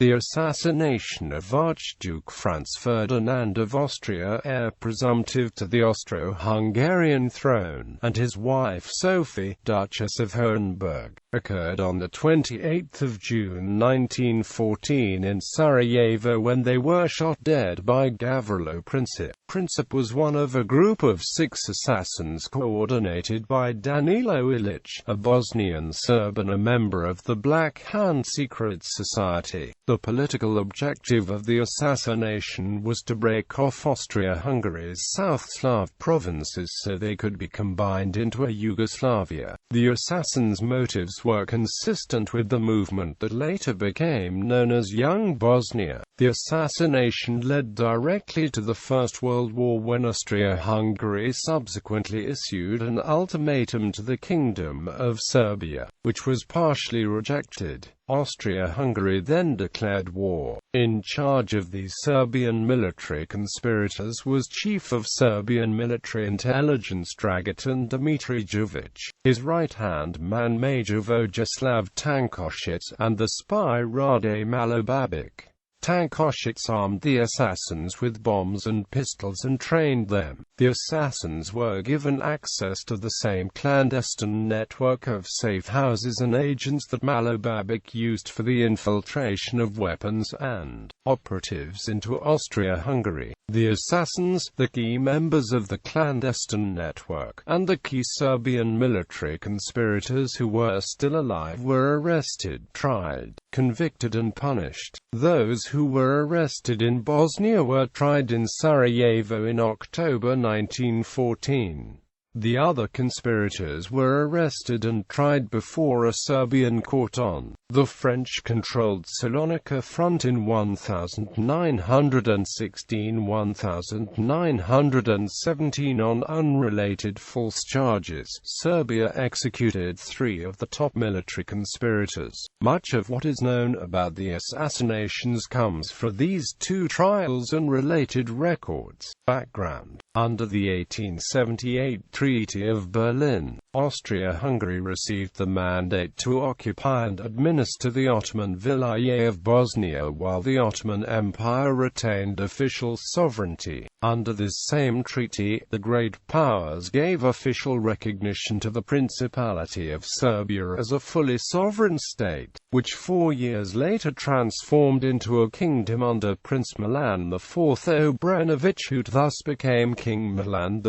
The assassination of Archduke Franz Ferdinand of Austria, heir presumptive to the Austro-Hungarian throne, and his wife Sophie, Duchess of Hohenberg, occurred on 28 June 1914 in Sarajevo when they were shot dead by Gavrilo Princip.Princip was one of a group of 6 assassins coordinated by Danilo Ilić, a Bosnian Serb and a member of the Black Hand secret society. The political objective of the assassination was to break off Austria-Hungary's South Slav provinces so they could be combined into a Yugoslavia. The assassins' motives were consistent with the movement that later became known as Young Bosnia. The assassination led directly to the First World War when Austria-Hungary subsequently issued an ultimatum to the Kingdom of Serbia, which was partially rejected. Austria-Hungary then declared war. In charge of these Serbian military conspirators was Chief of Serbian Military Intelligence Dragutin Dimitrijević, his right-hand man Major Vojislav Tankošić, and the spy Rade Malobabic. Tankošić armed the assassins with bombs and pistols and trained them. The assassins were given access to the same clandestine network of safe houses and agents that Malobabic used for the infiltration of weapons and operatives into Austria-Hungary. The assassins, the key members of the clandestine network, and the key Serbian military conspirators who were still alive were arrested, tried, convicted and punished. Those who were arrested in Bosnia were tried in Sarajevo in October 1914. The other conspirators were arrested and tried before a Serbian court on the French-controlled Salonika front in 1916–1917 on unrelated false charges. Serbia executed 3 of the top military conspirators. Much of what is known about the assassinations comes from these 2 trials and related records. Background: under the 1878 Treaty of Berlin, Austria-Hungary received the mandate to occupy and administer the Ottoman Vilayet of Bosnia while the Ottoman Empire retained official sovereignty. Under this same treaty, the Great Powers gave official recognition to the Principality of Serbia as a fully sovereign state, which 4 years later transformed into a kingdom under Prince Milan IV Obrenović, who thus became King Milan I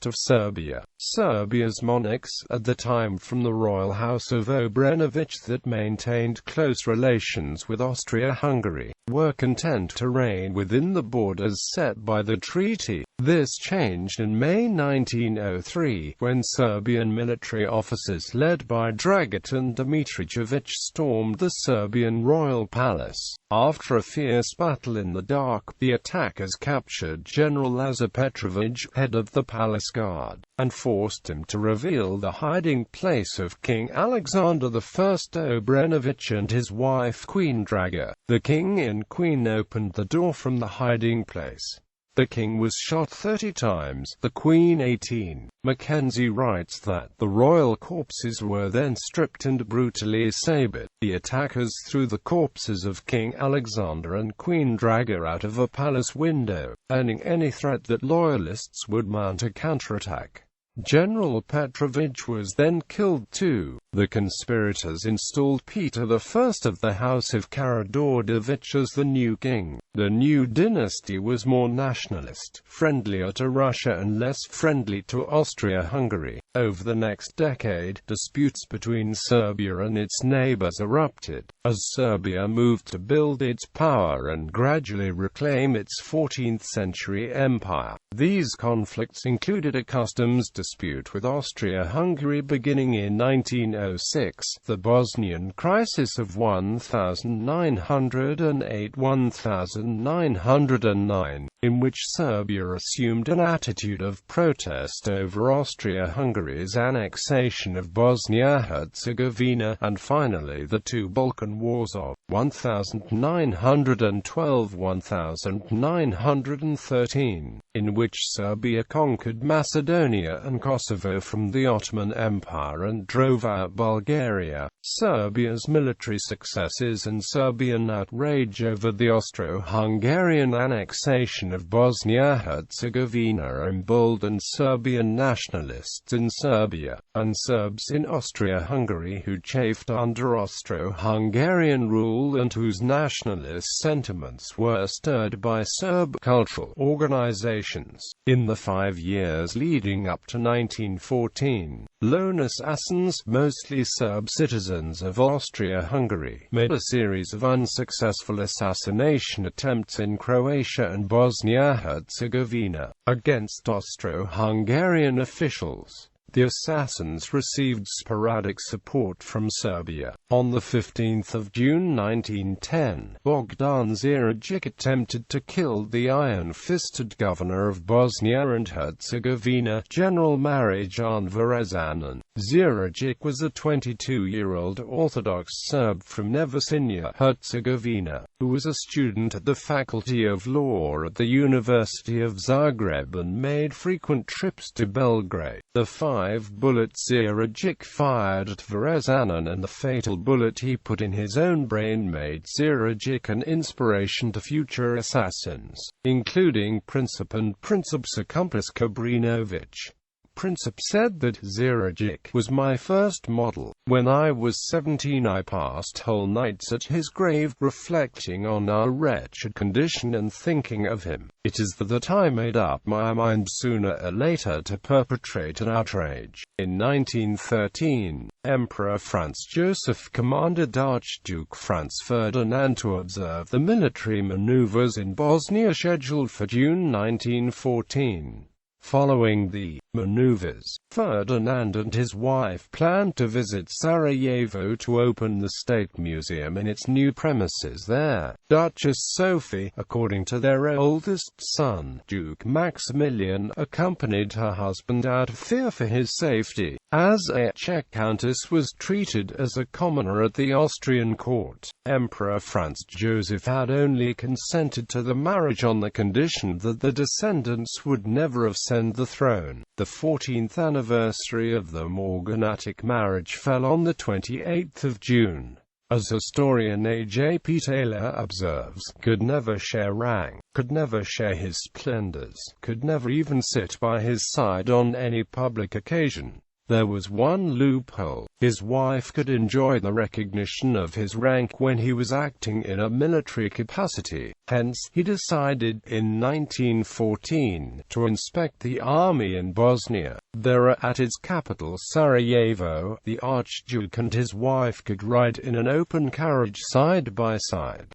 of Serbia. Serbia's monarchs, at the time from the royal house of Obrenović that maintained close relations with Austria-Hungary, were content to reign within the borders set by the treaty. This changed in May 1903, when Serbian military officers led by Dragutin Dimitrijević stormed the Serbian royal palace. After a fierce battle in the dark, the attackers captured General Lazar Petrović, head of the palace guard, and forced him to reveal the hiding place of King Alexander I Obrenović and his wife Queen Draga. The king and queen opened the door from the hiding place. The king was shot 30 times, the queen 18. Mackenzie writes that the royal corpses were then stripped and brutally sabred. The attackers threw the corpses of King Alexander and Queen Draga out of a palace window, earning any threat that loyalists would mount a counterattack. General Petrović was then killed too. The conspirators installed Peter I of the House of Karađorđević as the new king. The new dynasty was more nationalist, friendlier to Russia and less friendly to Austria-Hungary. Over the next decade, disputes between Serbia and its neighbors erupted, as Serbia moved to build its power and gradually reclaim its 14th-century empire. These conflicts included a customs dispute with Austria-Hungary beginning in 1906, the Bosnian crisis of 1908–1909, in which Serbia assumed an attitude of protest over Austria-Hungary's annexation of Bosnia-Herzegovina, and finally the two Balkan Wars of 1912–1913, in which Serbia conquered Macedonia and Kosovo from the Ottoman Empire and drove out Bulgaria. Serbia's military successes and Serbian outrage over the Austro-Hungarian annexation of Bosnia-Herzegovina emboldened Serbian nationalists in Serbia, and Serbs in Austria-Hungary who chafed under Austro-Hungarian rule and whose nationalist sentiments were stirred by Serb cultural organizations. In the 5 years leading up to 1914, lone assassins, mostly Serb citizens of Austria-Hungary, made a series of unsuccessful assassination attempts in Croatia and Bosnia-Herzegovina, against Austro-Hungarian officials. The assassins received sporadic support from Serbia. On 15 June 1910, Bogdan Đurić attempted to kill the iron-fisted governor of Bosnia and Herzegovina, General Marijan Varazanin. Đurić was a 22-year-old Orthodox Serb from Nevesinje, Herzegovina, who was a student at the Faculty of Law at the University of Zagreb and made frequent trips to Belgrade. The 5 bullets Đurić fired at Varazanin and the fatal bullet he put in his own brain made Đurić an inspiration to future assassins, including Princip and Princip's accomplice Kabrinović. Princip said that Đurić was my first model. When I was 17 I passed whole nights at his grave reflecting on our wretched condition and thinking of him. It is that I made up my mind sooner or later to perpetrate an outrage. In 1913, Emperor Franz Joseph commanded Archduke Franz Ferdinand to observe the military maneuvers in Bosnia scheduled for June 1914. Following the maneuvers, Ferdinand and his wife planned to visit Sarajevo to open the State Museum in its new premises there. Duchess Sophie, according to their oldest son, Duke Maximilian, accompanied her husband out of fear for his safety, as a Czech countess was treated as a commoner at the Austrian court. Emperor Franz Joseph had only consented to the marriage on the condition that the descendants would never ascend the throne. The 14th anniversary of the morganatic marriage fell on the 28th of June. As historian A.J. P. Taylor observes, could never share rank, could never share his splendors, could never even sit by his side on any public occasion. There was one loophole: his wife could enjoy the recognition of his rank when he was acting in a military capacity. Hence, he decided, in 1914, to inspect the army in Bosnia. There, at its capital Sarajevo, the Archduke and his wife could ride in an open carriage side by side.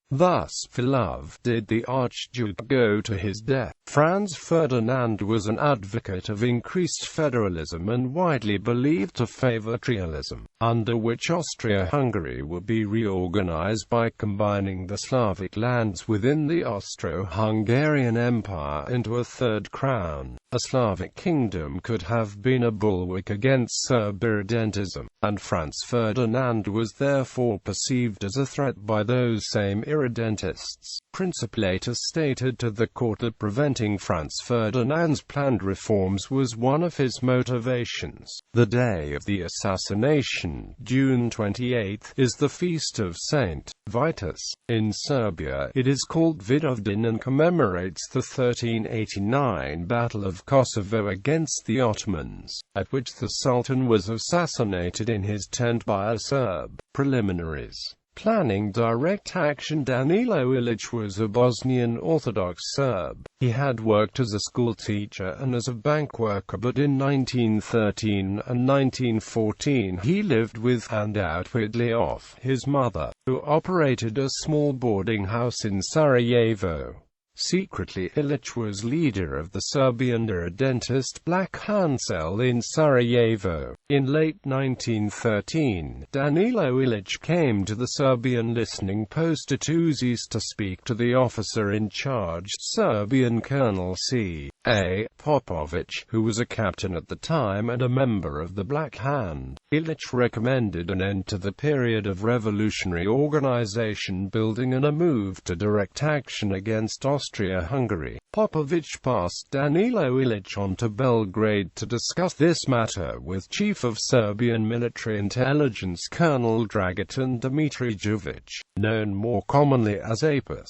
Thus, for love, did the Archduke go to his death. Franz Ferdinand was an advocate of increased federalism and widely believed to favor trialism, under which Austria-Hungary would be reorganized by combining the Slavic lands within the Austro-Hungarian Empire into a third crown. A Slavic kingdom could have been a bulwark against Serb irredentism, and Franz Ferdinand was therefore perceived as a threat by those same irredentists. Princip later stated to the court that preventing Franz Ferdinand's planned reforms was one of his motivations. The day of the assassination, June 28, is the feast of Saint Vitus. In Serbia, it is called Vidovdan and commemorates the 1389 Battle of Kosovo against the Ottomans, at which the Sultan was assassinated in his tent by a Serb. Preliminaries. Planning direct action. Danilo Ilić was a Bosnian Orthodox Serb. He had worked as a schoolteacher and as a bank worker, but in 1913 and 1914 he lived with and outwardly off his mother, who operated a small boarding house in Sarajevo. Secretly, Ilić was leader of the Serbian irredentist Black Hand cell in Sarajevo. In late 1913, Danilo Ilić came to the Serbian listening post at Uzis to speak to the officer in charge, Serbian Colonel C.A. Popović, who was a captain at the time and a member of the Black Hand. Ilić recommended an end to the period of revolutionary organization building and a move to direct action against Austria-Hungary. Popović passed Danilo Ilić on to Belgrade to discuss this matter with Chief of Serbian Military Intelligence Colonel Dragutin Dimitrijević, known more commonly as Apis.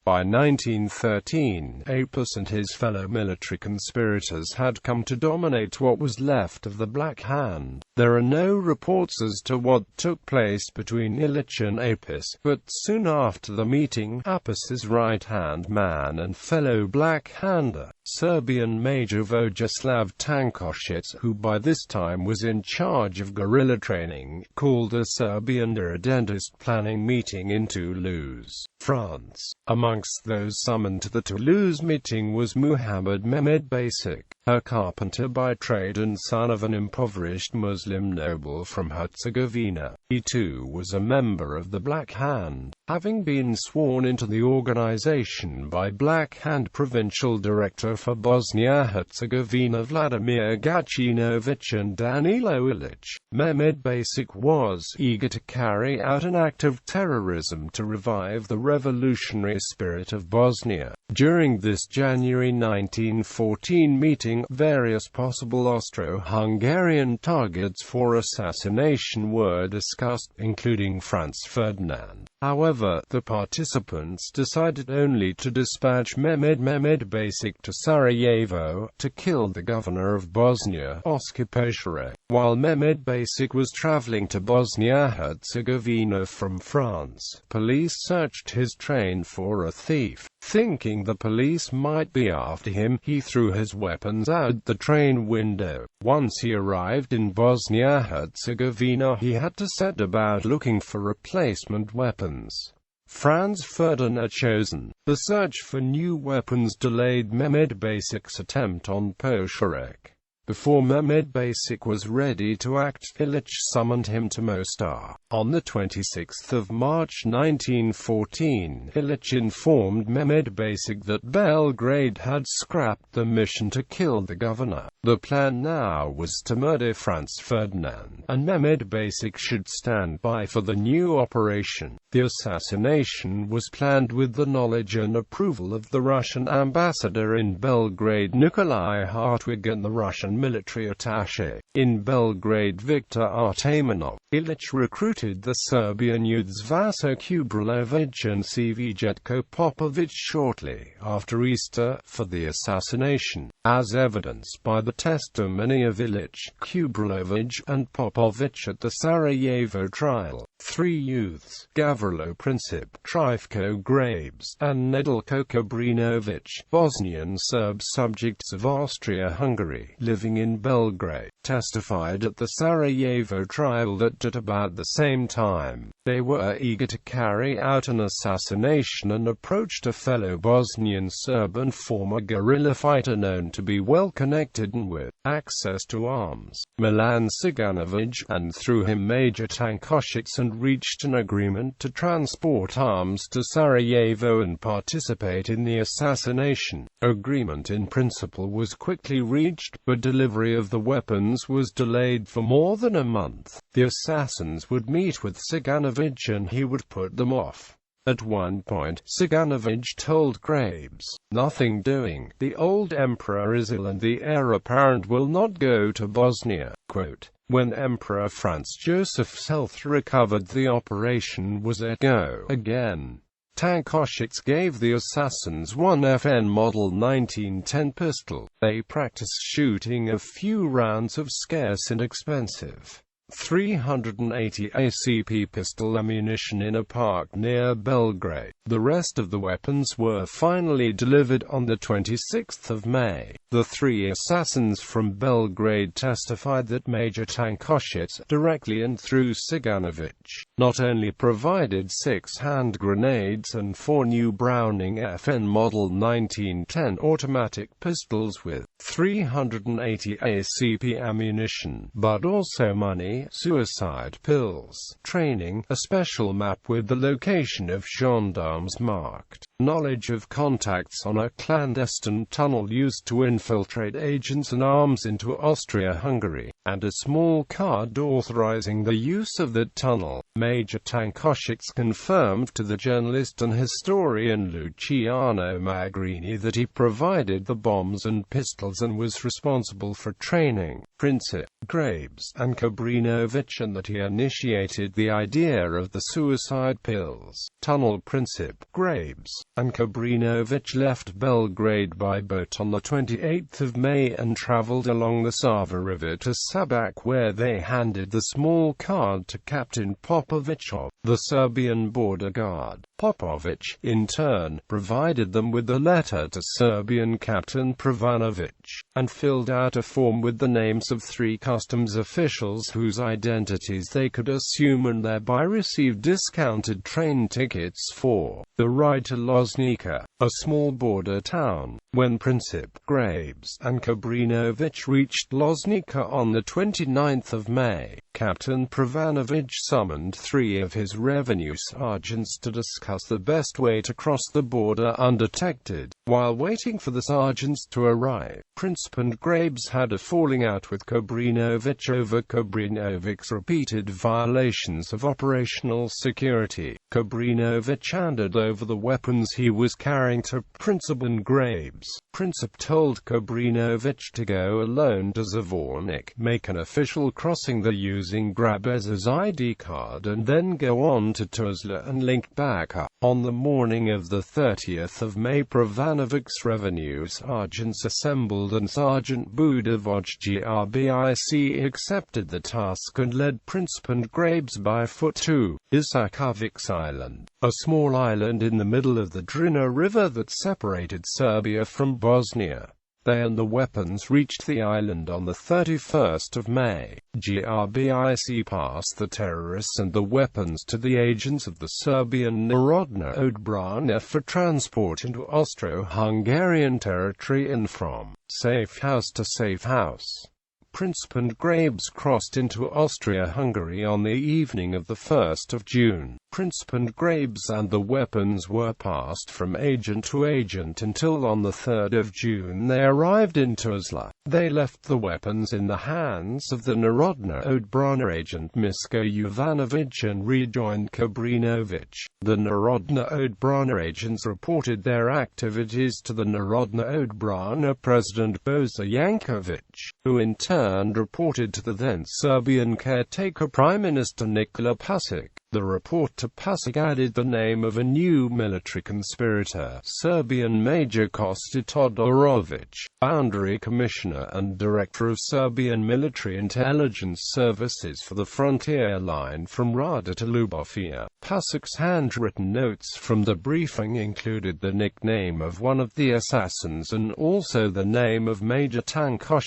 By 1913, Apis and his fellow military conspirators had come to dominate what was left of the Black Hand. There are no reports as to what took place between Ilić and Apis, but soon after the meeting, Apis's right-hand man and fellow Black Hander, Serbian Major Vojislav Tankošić, who by this time was in charge of guerrilla training, called a Serbian irredentist planning meeting in Toulouse, France. Amongst those summoned to the Toulouse meeting was Muhammad Mehmed Basic, a carpenter by trade and son of an impoverished Muslim noble from Herzegovina. He too was a member of the Black Hand, having been sworn into the organization by Black Hand Provincial Director for Bosnia-Herzegovina Vladimir Gacinović and Danilo Ilić. Mehmed Basic was eager to carry out an act of terrorism to revive the revolutionary spirit of Bosnia. During this January 1914 meeting, various possible Austro-Hungarian targets for assassination were discussed, including Franz Ferdinand. However, the participants decided only to dispatch Mehmed Basic to Sarajevo, to kill the governor of Bosnia, Oscar Pošarek. While Mehmed Basic was traveling to Bosnia-Herzegovina from France, police searched his train for a thief. Thinking the police might be after him, he threw his weapons out the train window. Once he arrived in Bosnia-Herzegovina, he had to set about looking for replacement weapons. Franz Ferdinand chosen. The search for new weapons delayed Mehmed Basic's attempt on Pošarek. Before Mehmed Basic was ready to act, Ilić summoned him to Mostar. On the 26th of March 1914, Ilić informed Mehmed Basic that Belgrade had scrapped the mission to kill the governor. The plan now was to murder Franz Ferdinand, and Mehmed Basic should stand by for the new operation. The assassination was planned with the knowledge and approval of the Russian ambassador in Belgrade Nikolai Hartwig and the Russian military attaché in Belgrade Viktor Artamanov. Ilić recruited the Serbian youths Vaso Kubrilović and Cvjetko Popović shortly after Easter for the assassination, as evidenced by the testimony of Ilić, Kubrilović, and Popović at the Sarajevo trial. Three youths, Gavrilo Princip, Trifko Grabes, and Nedeljko Kobrinović, Bosnian Serb subjects of Austria-Hungary, living in Belgrade, testified at the Sarajevo trial that at about the same time, they were eager to carry out an assassination and approached a fellow Bosnian Serb and former guerrilla fighter known to be well connected and with access to arms, Milan Ciganović, and through him Major Tankošić, and reached an agreement to transport arms to Sarajevo and participate in the assassination. Agreement in principle was quickly reached, but delivery of the weapons was delayed for more than a month. The assassins would meet with Ciganović and he would put them off. At one point, Ciganović told Grabes, "Nothing doing, the old emperor is ill and the heir apparent will not go to Bosnia." Quote, "When Emperor Franz Joseph's health recovered, the operation was a go again." Tankošić gave the assassins one FN Model 1910 pistol. They practiced shooting a few rounds of scarce and expensive 380 ACP pistol ammunition in a park near Belgrade. The rest of the weapons were finally delivered on the 26th of May. The three assassins from Belgrade testified that Major Tankosic, directly and through Ciganovic, not only provided 6 hand grenades and 4 new Browning FN Model 1910 automatic pistols with 380 ACP ammunition, but also money, suicide pills, training, a special map with the location of gendarmes marked, knowledge of contacts on a clandestine tunnel used to infiltrate agents and arms into Austria-Hungary, and a small card authorizing the use of that tunnel. Major Tankosic confirmed to the journalist and historian Luciano Magrini that he provided the bombs and pistols and was responsible for training Princip, Graves, and Kobrinovic, and that he initiated the idea of the suicide pills. Tunnel. Princip, Graves, and Kobrinovic left Belgrade by boat on the 28th of May and traveled along the Sava River to Sabac, where they handed the small card to Captain Popovic of the Serbian border guard. Popovic, in turn, provided them with a letter to Serbian Captain Privanovic, and filled out a form with the names of 3 customs officials whose identities they could assume and thereby receive discounted train tickets for the ride to Loznica, a small border town. When Princip, Graves, and Kobrinovic reached Loznica on the 29th of May, Captain Privanovic summoned 3 of his revenue sergeants to discuss the best way to cross the border undetected. While waiting for the sergeants to arrive, Princip and Graves had a falling out with Kobrinovic over Kobrinovic's repeated violations of operational security. Kobrinovic handed over the weapons he was carrying to Princip and Graves. Princip told Kobrinovic to go alone to Zvornik, make an official crossing there using Grabez's ID card, and then go on to Tuzla and link back up. On the morning of the 30th of May, Pravanovic's revenue sergeants assembled and Sergeant Budavoj Grbic accepted the task and led Princip and Graves by foot to Isakovic Island, a small island in the middle of the Drina River that separated Serbia from Bosnia. They and the weapons reached the island on the 31st of May. Grbic passed the terrorists and the weapons to the agents of the Serbian Narodna Odbrana for transport into Austro-Hungarian territory and from safe house to safe house. Princip and Graves crossed into Austria-Hungary on the evening of the 1st of June. Princip and Graves and the weapons were passed from agent to agent until on the 3rd of June they arrived in Tuzla. They left the weapons in the hands of the Narodna Odbrana agent Misko Jovanovic and rejoined Kobrinovic. The Narodna Odbrana agents reported their activities to the Narodna Odbrana President Boza Yankovic, who in turn reported to the then Serbian caretaker Prime Minister Nikola Pasic. The report to Pasic added the name of a new military conspirator, Serbian Major Kosta Todorovic, Boundary Commissioner and Director of Serbian Military Intelligence Services for the frontier line from Rada to Ljubofija. Pasic's handwritten notes from the briefing included the nickname of one of the assassins and also the name of Major Tankosic.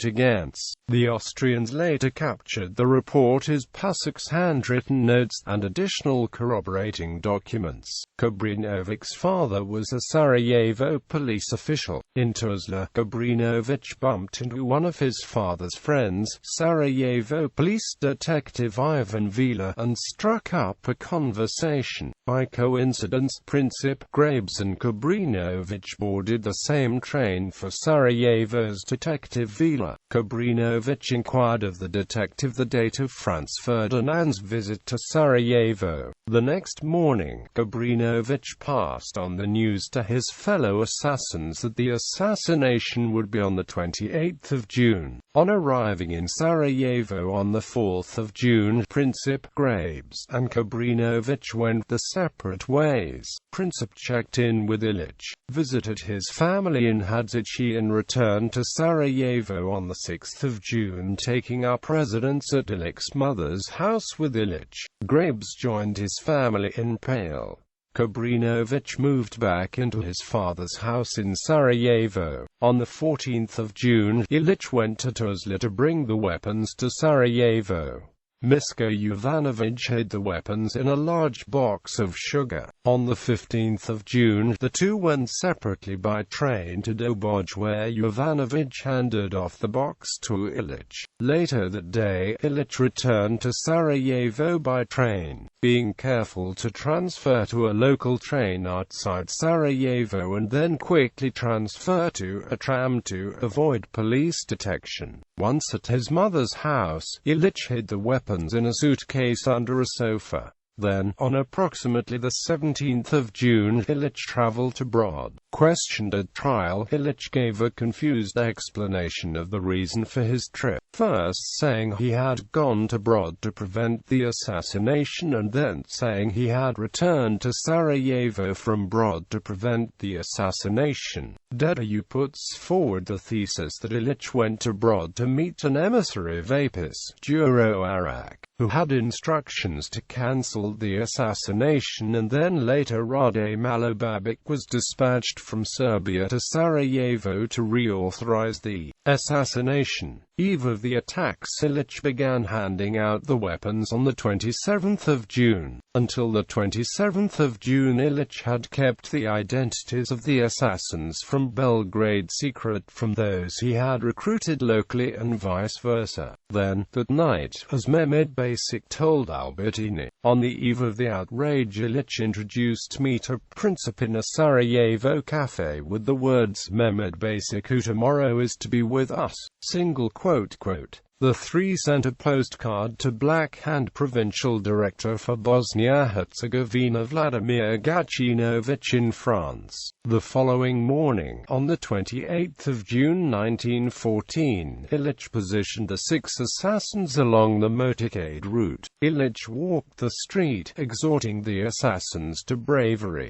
The Austrians later captured the report as Pasic's handwritten notes and additional corroborating documents. Kobrinovic's father was a Sarajevo police official. In Tuzla, Kobrinovic bumped into one of his father's friends, Sarajevo police detective Ivan Vila, and struck up a conversation. By coincidence, Princip, Graves and Kobrinovic boarded the same train for Sarajevo's detective Vila. Kobrinovic inquired of the detective the date of Franz Ferdinand's visit to Sarajevo. The next morning, Kobrinovic passed on the news to his fellow assassins that the assassination would be on the 28th of June. On arriving in Sarajevo on the 4th of June, Princip, Graves, and Kobrinovic went the separate ways. Princip checked in with Ilić, visited his family in Hadžići and returned to Sarajevo on the 6th of June, taking up residence at Ilić's mother's house with Ilić. Grabes joined his family in Pale. Kobrinović moved back into his father's house in Sarajevo. On the 14th of June, Ilić went to Tuzla to bring the weapons to Sarajevo. Misko Jovanović hid the weapons in a large box of sugar. On the 15th of June, the two went separately by train to Doboj, where Jovanović handed off the box to Ilić. Later that day, Ilić returned to Sarajevo by train, being careful to transfer to a local train outside Sarajevo and then quickly transfer to a tram to avoid police detection. Once at his mother's house, Ilić hid the weapons in a suitcase under a sofa. Then, on approximately the 17th of June, Ilić traveled abroad. Questioned at trial, Ilić gave a confused explanation of the reason for his trip, first saying he had gone abroad to prevent the assassination and then saying he had returned to Sarajevo from abroad to prevent the assassination. The puts forward the thesis that Ilić went abroad to meet an emissary of Apis, Duro Arak, who had instructions to cancel the assassination, and then later Rade Malobabic was dispatched from Serbia to Sarajevo to reauthorize the assassination. Eve of the attacks, Ilić began handing out the weapons on the 27th of June. Until the 27th of June, Ilić had kept the identities of the assassins from Belgrade secret from those he had recruited locally and vice versa. Then, that night, as Mehmed Basic told Albertini, on the eve of the outrage, Ilić introduced me to Princip in a Sarajevo cafe with the words, "Mehmed Basic, who tomorrow is to be with us." The three sent a postcard to Black Hand Provincial Director for Bosnia-Herzegovina Vladimir Gacinovic in France. The following morning, on the 28th of June 1914, Ilić positioned the 6 assassins along the motorcade route. Ilić walked the street, exhorting the assassins to bravery.